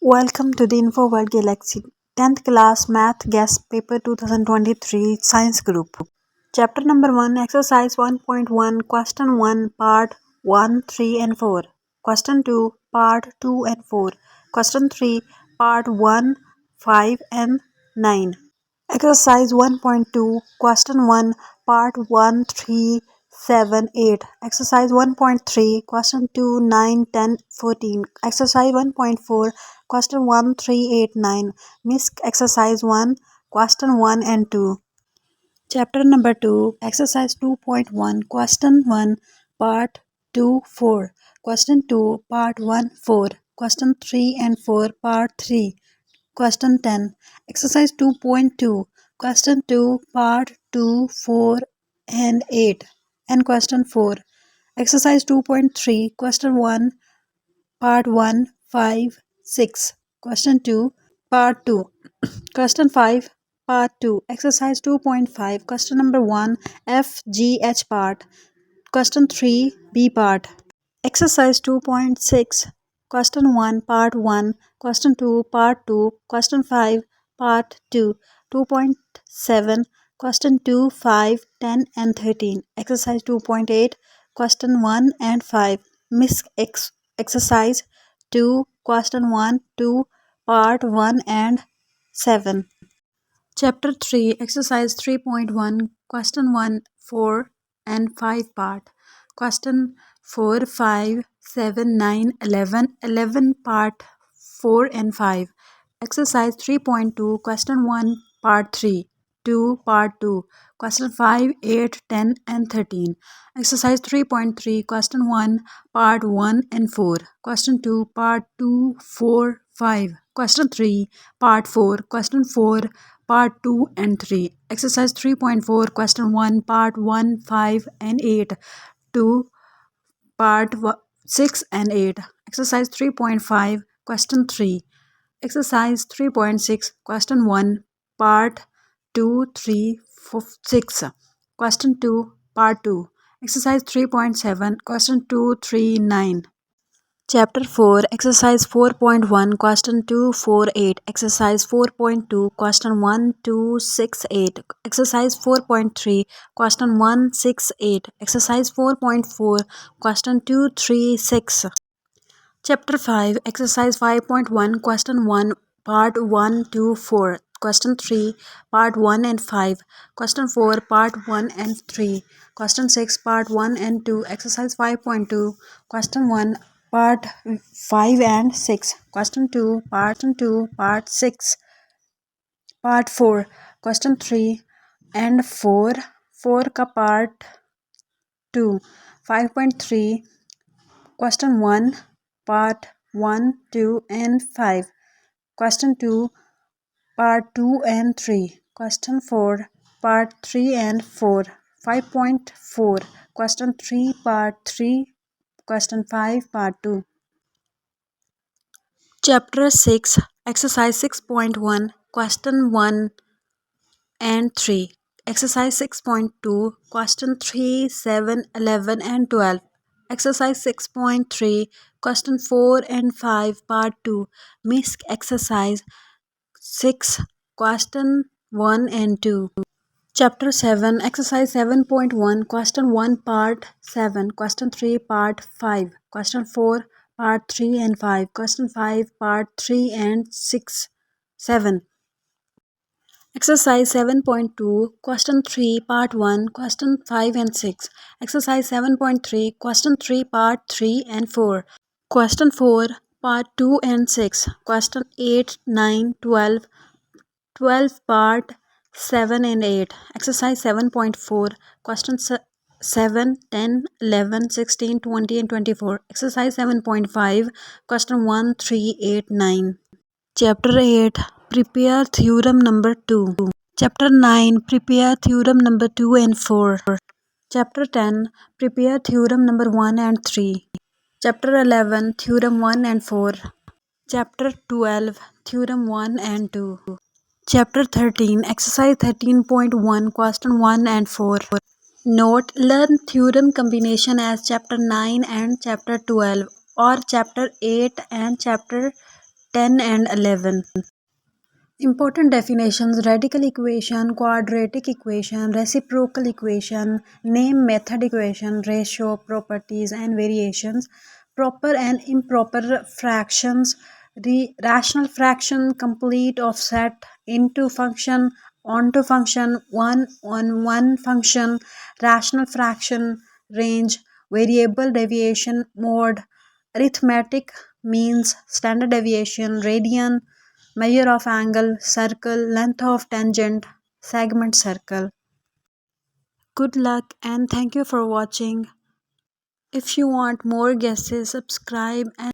Welcome to the Info World Galaxy 10th class Math Guest Paper 2023 Science Group. Chapter number 1 Exercise 1.1 Question 1 Part 1, 3 and 4. Question 2 Part 2 and 4. Question 3 Part 1, 5 and 9. Exercise 1.2 Question 1 Part 1, 3, 7, 8. Exercise 1.3 Question 2, 9, 10, 14. Exercise 1.4 Question 1, 3, 8, 9. Miss Exercise 1 Question 1 and 2. Chapter number 2 Exercise 2.1 Question 1 Part 2, 4. Question 2 Part 1, 4. Question 3 and 4 Part 3. Question 10. Exercise 2.2. Question 2, Part 2, 4 and 8. And question 4. Exercise 2.3. Question 1, Part 1, 5, 6. Question 2, Part 2. Question 5, Part 2. Exercise 2.5. Question number 1, F, G, H part. Question 3, B part. Exercise 2.6 Question 1 Part 1 Question 2 Part 2 Question 5 Part 2 2.7 Question 2 5 10 and 13 Exercise 2.8 Question 1 and 5 Miss Exercise 2 Question 1 2 Part 1 and 7 Chapter 3 Exercise 3.1 Question 1 4 and 5 part Question 4 5 7 9 11 11 part 4 and 5 Exercise 3.2 Question 1 Part 3 2 Part 2 Question 5 8 10 and 13 Exercise 3.3 Question 1 Part 1 and 4 Question 2 Part 2 4 5 Question 3 Part 4 Question 4 Part 2 and 3. Exercise 3.4 Question 1 Part 1 5 and 8 2 Part 6 and 8. Exercise 3.5 Question 3. Exercise 3.6 Question 1 Part 2 3 4, 6. Question 2 Part 2. Exercise 3.7 Question 2 3 9. Chapter 4 Exercise 4.1 Question 2 4 8 Exercise 4.2 Question 1 2 6 8 Exercise 4.3 Question 1 6 8 Exercise 4.4 Question 2 3 6 Chapter 5 Exercise 5.1 Question 1 Part 1 2 4 Question 3 Part 1 and 5 Question 4 Part 1 and 3 Question 6 Part 1 and 2 Exercise 5.2 Question 1 Part 5 and 6 Question 2 Part 6 Part 4 Question 3 and 4 4 का Part 2 5.3 Question 1 Part 1 2 and 5 Question 2 Part 2 and 3 Question 4 Part 3 and 4 5.4 Question 3 Part 3 Question 5 Part 2 Chapter 6 Exercise 6.1 Question 1 and 3 Exercise 6.2 Question 3 7 11 and 12 Exercise 6.3 Question 4 and 5 Part 2 Miss Exercise 6 Question 1 and 2 Chapter 7 Exercise 7.1 Question 1 Part 7 Question 3 Part 5 Question 4 Part 3 and 5 Question 5 Part 3 and 6 7 Exercise 7.2 Question 3 Part 1 Question 5 and 6 Exercise 7.3 Question 3 Part 3 and 4 Question 4 Part 2 and 6 Question 8 9 12 12 Part 7 and 8 Exercise 7.4 Question 7 10 11 16 20 and 24 Exercise 7.5 Question 1 3 8 9 Chapter 8 Prepare Theorem number 2 Chapter 9 Prepare Theorem number 2 and 4 Chapter 10 Prepare Theorem number 1 and 3 Chapter 11 Theorem 1 and 4 Chapter 12 Theorem 1 and 2 Chapter 13 Exercise 13.1 Question 1 and 4 Note Learn theorem combination as Chapter 9 and Chapter 12 or Chapter 8 and Chapter 10 and 11. Important definitions: radical equation, quadratic equation, reciprocal equation, name method equation, ratio, properties, and variations, proper and improper fractions, rational fraction, complete offset, into function, onto function, one on one function, rational fraction, range, variable deviation, mode, arithmetic, means, standard deviation, radian, measure of angle, circle, length of tangent, segment circle. Good luck and thank you for watching. If you want more guesses, subscribe and